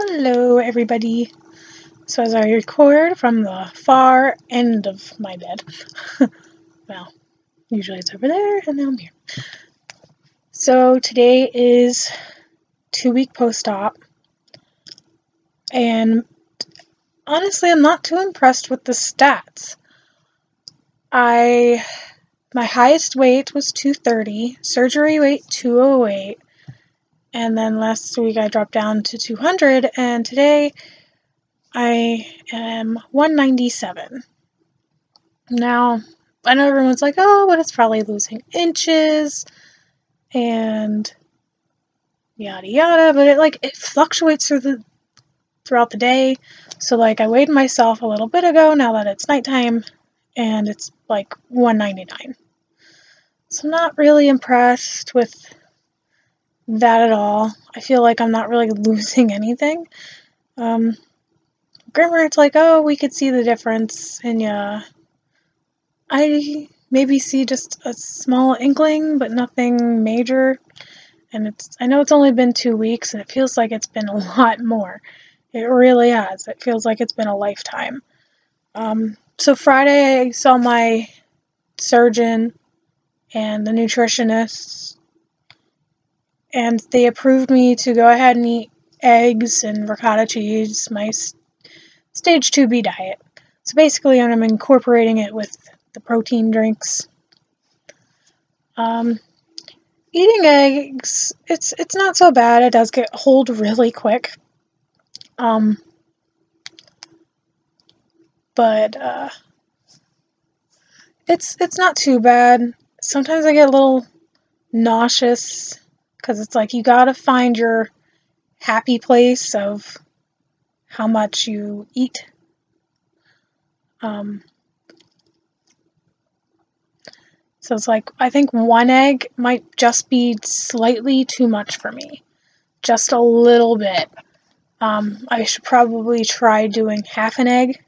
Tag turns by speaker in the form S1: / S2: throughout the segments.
S1: Hello, everybody. So, as I record from the far end of my bed, well, usually it's over there, and now I'm here. So, today is 2-week post-op, and honestly, I'm not too impressed with the stats. My highest weight was 230, surgery weight 208, and then last week I dropped down to 200, and today I am 197. Now, I know everyone's like, oh, but it's probably losing inches and yada yada, but it fluctuates throughout the day. So I weighed myself a little bit ago now that it's nighttime, and it's 199. So I'm not really impressed with that at all. I feel like I'm not really losing anything. Grimmer, it's like, oh, we could see the difference, and yeah, I maybe see just a small inkling, but nothing major. And I know it's only been 2 weeks, and it feels like it's been a lot more. It really has. It feels like it's been a lifetime. So Friday I saw my surgeon and the nutritionist, and they approved me to go ahead and eat eggs and ricotta cheese, my stage 2B diet. So basically I'm incorporating it with the protein drinks. Eating eggs, it's not so bad. It does get old really quick. But it's not too bad. Sometimes I get a little nauseous because it's like you gotta find your happy place of how much you eat. So it's like, I think one egg might just be slightly too much for me. Just a little bit. I should probably try doing half an egg.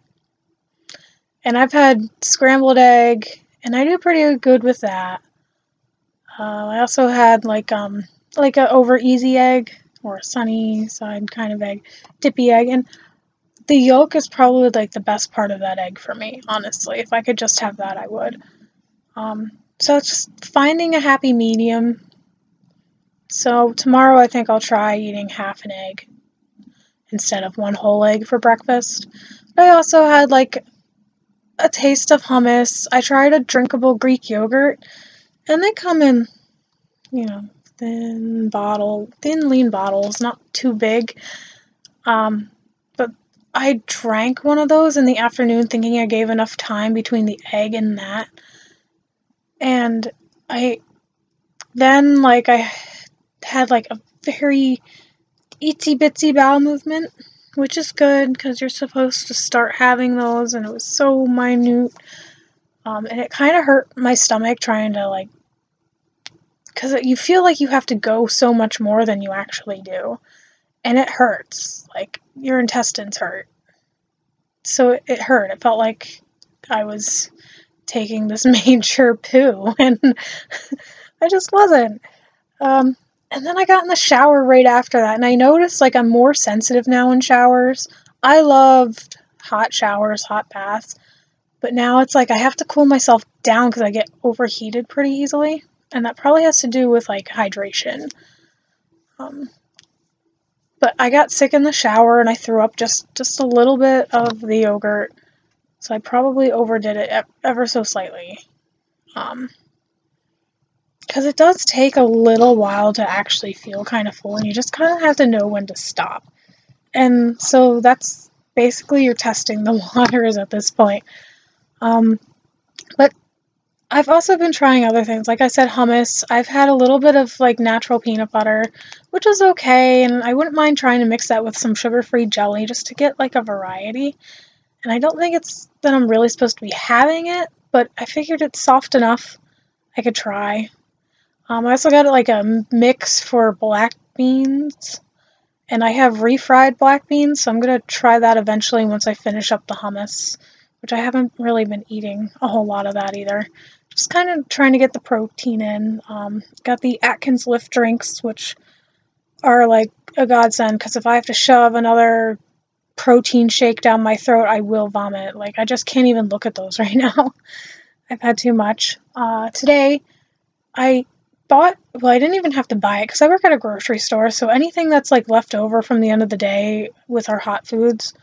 S1: And I've had scrambled egg, and I do pretty good with that. I also had a over easy egg, or a sunny side kind of egg, dippy egg, and the yolk is probably the best part of that egg for me, honestly. If I could just have that, I would. So it's just finding a happy medium. So tomorrow I think I'll try eating half an egg instead of one whole egg for breakfast. I also had a taste of hummus. I tried a drinkable Greek yogurt, and they come in, thin, lean bottles, not too big. But I drank one of those in the afternoon thinking I gave enough time between the egg and that. And I had a very itsy bitsy bowel movement, which is good because you're supposed to start having those, and it was so minute. And it kind of hurt my stomach trying to because you feel like you have to go so much more than you actually do. And it hurts. Your intestines hurt. So it hurt. It felt like I was taking this major poo, and I just wasn't. And then I got in the shower right after that, and I noticed I'm more sensitive now in showers. I loved hot showers, hot baths, but now it's I have to cool myself down because I get overheated pretty easily, and that probably has to do with hydration. But I got sick in the shower, and I threw up just a little bit of the yogurt, so I probably overdid it ever so slightly. Because it does take a little while to actually feel kind of full, and you just kind of have to know when to stop. And so that's basically you're testing the waters at this point. But I've also been trying other things. Like I said, hummus. I've had a little bit of natural peanut butter, which is okay, and I wouldn't mind trying to mix that with some sugar-free jelly just to get a variety. And I don't think it's that I'm really supposed to be having it, but I figured it's soft enough I could try. I also got a mix for black beans, and I have refried black beans, so I'm going to try that eventually once I finish up the hummus, which I haven't really been eating a whole lot of that either. Just kind of trying to get the protein in. Got the Atkins Lift drinks, which are like a godsend, because if I have to shove another protein shake down my throat, I will vomit. Like, I just can't even look at those right now. I've had too much. Today, I bought, well, I didn't even have to buy it because I work at a grocery store, so anything that's like left over from the end of the day with our hot foods,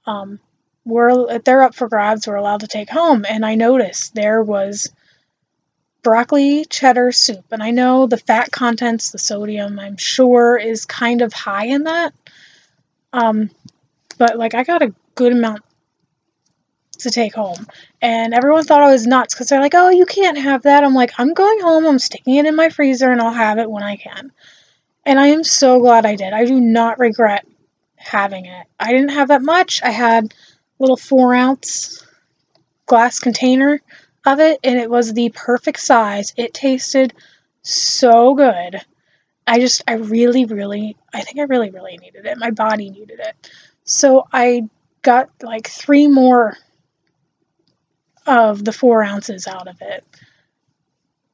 S1: they're up for grabs. We're allowed to take home. And I noticed there was broccoli cheddar soup, and I know the fat contents, the sodium, I'm sure is kind of high in that. But like, I got a good amount to take home, and everyone thought I was nuts because they're like, oh, you can't have that. I'm like, I'm going home, I'm sticking it in my freezer, and I'll have it when I can. And I am so glad I did. I do not regret having it. I didn't have that much. I had a little 4-ounce glass container of it, and it was the perfect size. It tasted so good. I think I really, really needed it. My body needed it. So I got like 3 more of the 4 ounces out of it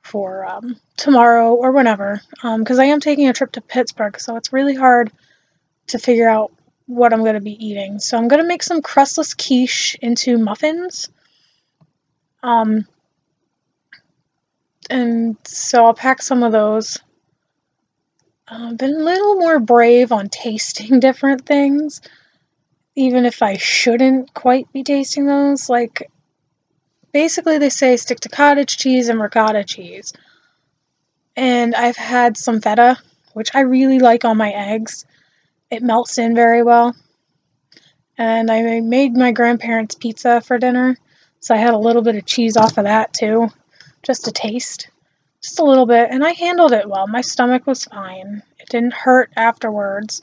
S1: for tomorrow or whenever, because I am taking a trip to Pittsburgh, so it's really hard to figure out what I'm going to be eating. So I'm going to make some crustless quiche into muffins. And so I'll pack some of those. Been a little more brave on tasting different things, even if I shouldn't quite be tasting those. Like, basically they say stick to cottage cheese and ricotta cheese. And I've had some feta, which I really like on my eggs. It melts in very well. And I made my grandparents' pizza for dinner, so I had a little bit of cheese off of that too, just to taste. Just a little bit, and I handled it well. My stomach was fine. It didn't hurt afterwards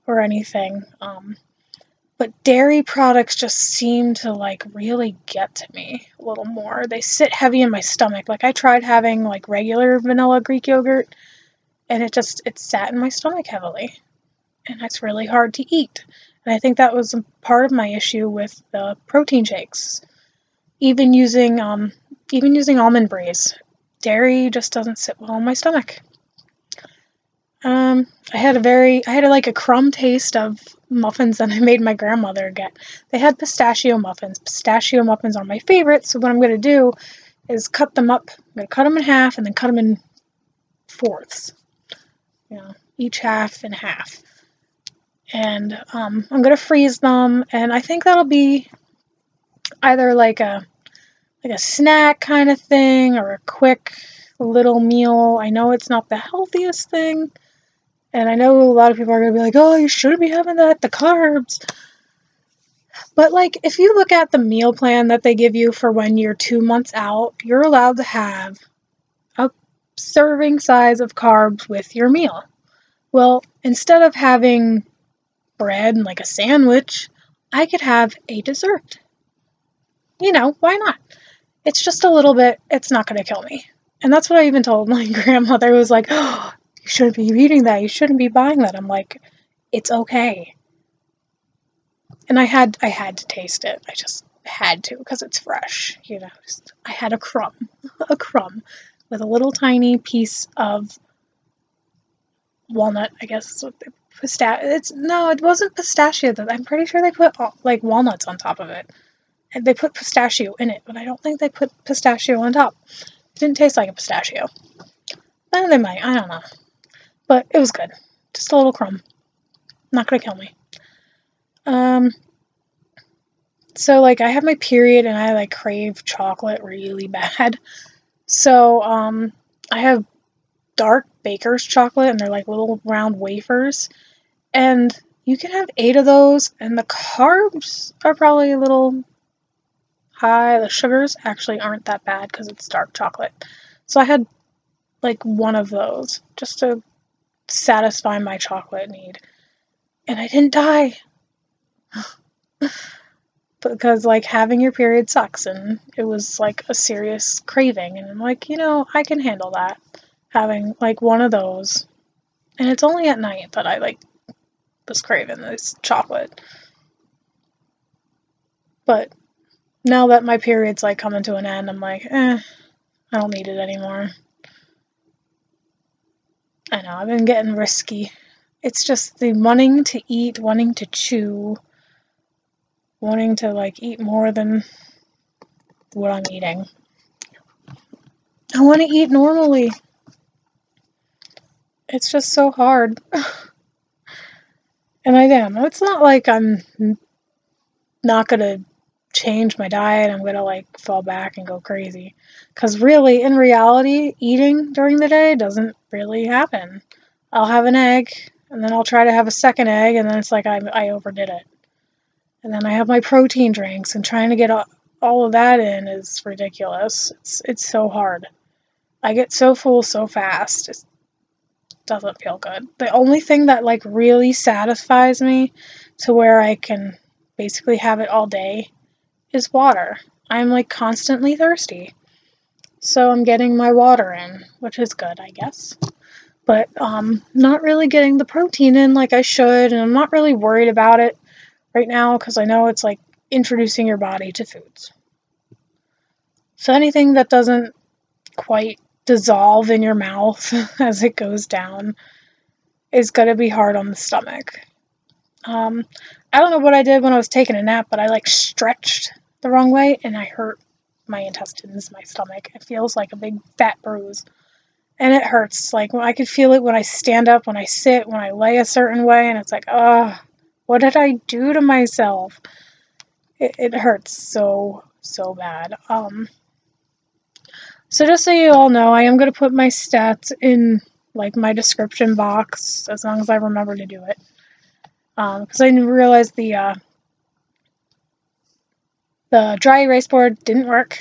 S1: or anything. But dairy products just seem to like really get to me a little more. They sit heavy in my stomach. Like, I tried having like regular vanilla Greek yogurt, and it sat in my stomach heavily. And it's really hard to eat. And I think that was part of my issue with the protein shakes. Even using almond breeze, dairy just doesn't sit well in my stomach. I had a crumb taste of muffins that I made my grandmother get. They had pistachio muffins. Pistachio muffins are my favorite, so what I'm going to do is cut them up. I'm going to cut them in half and then cut them in fourths. Each half in half. And I'm going to freeze them, and I think that'll be either like a snack kind of thing or a quick little meal. I know it's not the healthiest thing, and I know a lot of people are going to be like, oh, you shouldn't be having that, the carbs. But like, if you look at the meal plan that they give you for when you're 2 months out, you're allowed to have a serving size of carbs with your meal. Well, instead of having bread and like a sandwich, I could have a dessert. Why not? It's just a little bit, it's not going to kill me. And that's what I even told my grandmother. Was like, oh, you shouldn't be eating that. You shouldn't be buying that. I'm like, it's okay. And I had to taste it. I just had to, because it's fresh. I had a crumb with a little tiny piece of walnut, I guess. It wasn't pistachio. I'm pretty sure they put like walnuts on top of it. And they put pistachio in it, but I don't think they put pistachio on top. It didn't taste like a pistachio. They might, I don't know. But it was good. Just a little crumb. Not gonna kill me. So like, I have my period and I like crave chocolate really bad. So I have dark baker's chocolate, and they're like little round wafers. And you can have 8 of those, and the carbs are probably a little high. The sugars actually aren't that bad because it's dark chocolate. So I had like 1 of those just to satisfy my chocolate need. And I didn't die. Because like, having your period sucks, and it was like a serious craving, and I'm like, I can handle that. Having like 1 of those. And it's only at night that I like was craving this chocolate. But now that my period's like coming to an end, I'm like, I don't need it anymore. I know, I've been getting risky It's just the wanting to eat, wanting to chew, wanting to like eat more than what I'm eating. I want to eat normally. It's just so hard. And I am. It's not like I'm not going to change my diet. I'm going to like fall back and go crazy. Because really, in reality, eating during the day doesn't really happen. I'll have an egg, and then I'll try to have a second egg, and then it's like I overdid it. And then I have my protein drinks, and trying to get all of that in is ridiculous. It's so hard. I get so full so fast. It doesn't feel good. The only thing that like really satisfies me to where I can basically have it all day is water. I'm like constantly thirsty. So I'm getting my water in, which is good, I guess. But not really getting the protein in like I should, and I'm not really worried about it right now because I know it's like introducing your body to foods. So anything that doesn't quite dissolve in your mouth as it goes down is going to be hard on the stomach. I don't know what I did when I was taking a nap, but I like stretched the wrong way and I hurt my intestines, my stomach. It feels like a big fat bruise. And it hurts. Like I could feel it when I stand up, when I sit, when I lay a certain way, and it's like, what did I do to myself? It hurts so bad. So just so you all know, I am going to put my stats in like my description box as long as I remember to do it. Because I didn't realize the dry erase board didn't work.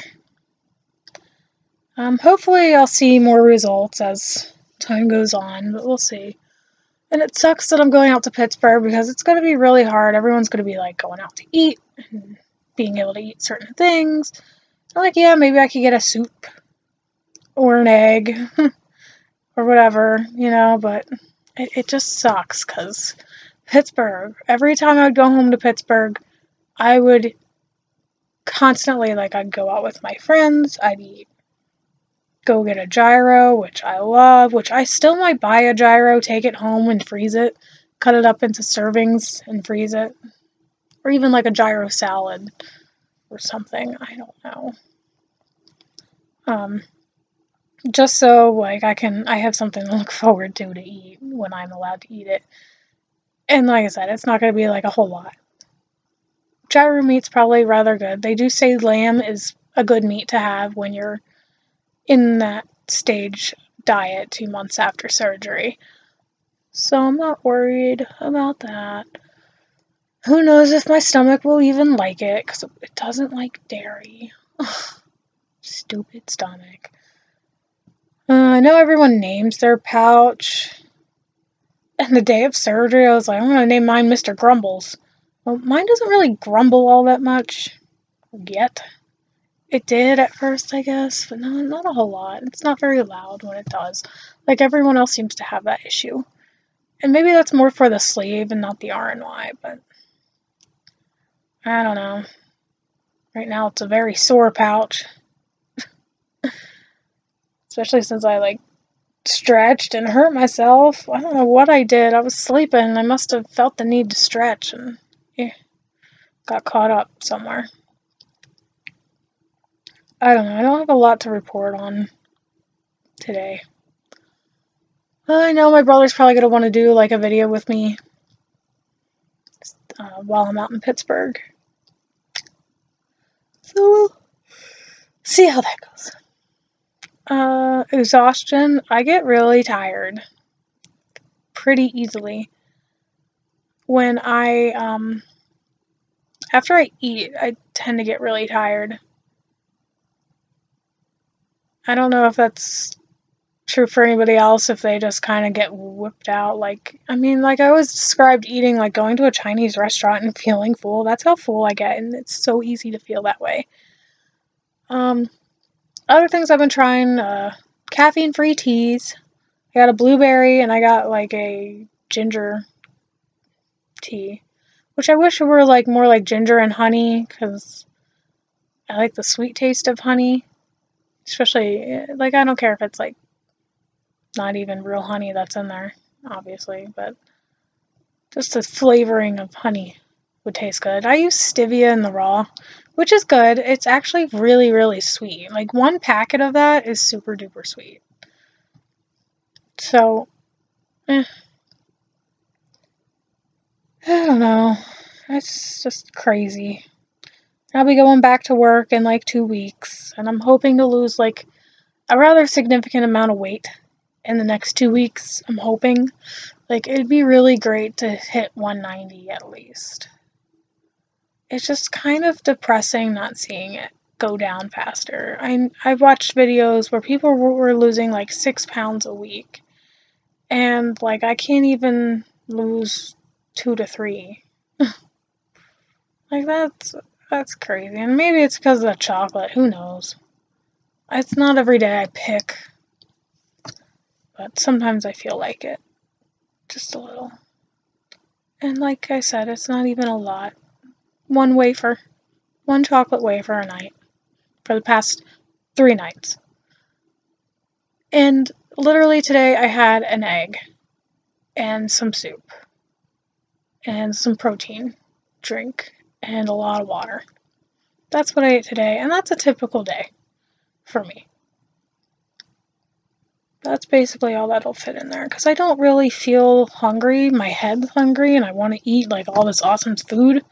S1: Hopefully I'll see more results as time goes on, but we'll see. And it sucks that I'm going out to Pittsburgh because it's going to be really hard. Everyone's going to be like going out to eat and being able to eat certain things. I'm like, yeah, maybe I could get a soup or an egg or whatever, but it just sucks because Pittsburgh, every time I would go home to Pittsburgh, I would constantly, like, I'd go out with my friends, I'd go get a gyro, which I love, which I still might buy a gyro, take it home and freeze it, cut it up into servings and freeze it, or even like a gyro salad or something, I don't know. Just so, like, I have something to look forward to eat when I'm allowed to eat it. And like I said, it's not going to be like a whole lot. Gyro meat's probably rather good. They do say lamb is a good meat to have when you're in that stage diet 2 months after surgery. So I'm not worried about that. Who knows if my stomach will even like it, because it doesn't like dairy. Stupid stomach. I know everyone names their pouch. And the day of surgery, I was like, I'm going to name mine Mr. Grumbles. Well, mine doesn't really grumble all that much yet. It did at first, I guess, but no, not a whole lot. It's not very loud when it does. Like, everyone else seems to have that issue. And maybe that's more for the sleeve and not the RNY, but I don't know. Right now, it's a very sore pouch. Especially since I, like, stretched and hurt myself. I don't know what I did. I was sleeping. I must have felt the need to stretch and got caught up somewhere. I don't know. I don't have a lot to report on today. I know my brother's probably going to want to do like a video with me while I'm out in Pittsburgh. So we'll see how that goes. Exhaustion. I get really tired pretty easily. When after I eat, I tend to get really tired. I don't know if that's true for anybody else, if they just kind of get whipped out. Like, I always described eating like going to a Chinese restaurant and feeling full. That's how full I get, and it's so easy to feel that way. Other things I've been trying, caffeine-free teas. I got a blueberry, and I got like a ginger tea, which I wish it were like more like ginger and honey, because I like the sweet taste of honey. Especially, like, I don't care if it's like not even real honey that's in there, obviously, but Just the flavoring of honey would taste good. I use stevia in the raw, which is good. It's actually really, really sweet. Like, one packet of that is super duper sweet. So, I don't know. It's just crazy. I'll be going back to work in like 2 weeks, and I'm hoping to lose like a rather significant amount of weight in the next 2 weeks. I'm hoping. Like, it'd be really great to hit 190 at least. It's just kind of depressing not seeing it go down faster. I've watched videos where people were losing like 6 pounds a week, and like I can't even lose 2 to 3. Like, that's crazy. And maybe it's because of the chocolate. Who knows? It's not every day I pick, but sometimes I feel like it. Just a little. And like I said, it's not even a lot. One chocolate wafer a night for the past 3 nights. And literally today I had an egg and some soup and some protein drink and a lot of water. That's what I ate today, and that's a typical day for me. That's basically all that'll fit in there, because I don't really feel hungry. My head's hungry, and I want to eat like all this awesome food,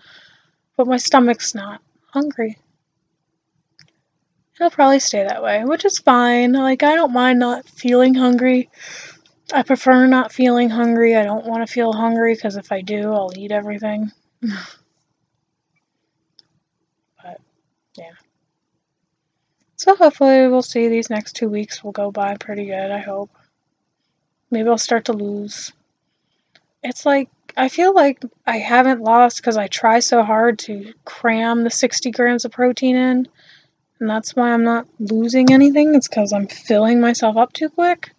S1: but my stomach's not hungry. It'll probably stay that way, which is fine. Like, I don't mind not feeling hungry. I prefer not feeling hungry. I don't want to feel hungry, because if I do, I'll eat everything. But, yeah. So hopefully we'll see these next 2 weeks will go by pretty good, I hope. Maybe I'll start to lose. It's like, I feel like I haven't lost because I try so hard to cram the 60 grams of protein in, and that's why I'm not losing anything. It's because I'm filling myself up too quick.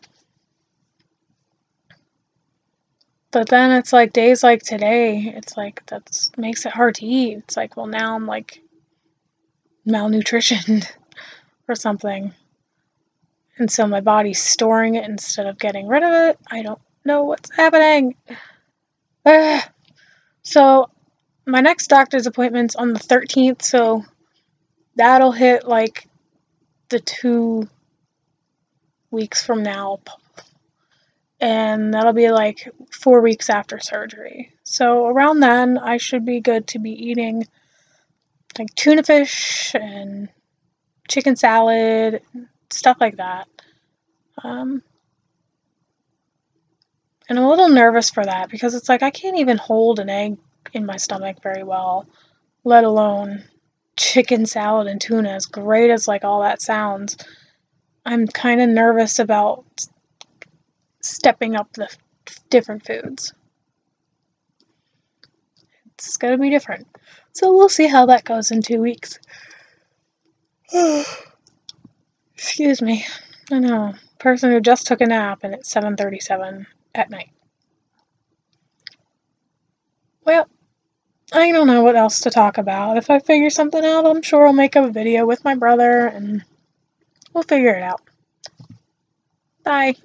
S1: But then it's like days like today, it's like that makes it hard to eat. It's like, well, now I'm like malnutritioned or something. And so my body's storing it instead of getting rid of it. I don't know what's happening. So my next doctor's appointment's on the 13th, so that'll hit like the 2 weeks from now. And that'll be like 4 weeks after surgery. So around then, I should be good to be eating like tuna fish and chicken salad, stuff like that. And I'm a little nervous for that because it's like I can't even hold an egg in my stomach very well, let alone chicken salad and tuna. As great as like all that sounds, I'm kind of nervous about stepping up the different foods. It's going to be different. So we'll see how that goes in 2 weeks. Excuse me. I know. Person who just took a nap and it's 7:37 at night. Well, I don't know what else to talk about. If I figure something out, I'm sure I'll make a video with my brother and we'll figure it out. Bye.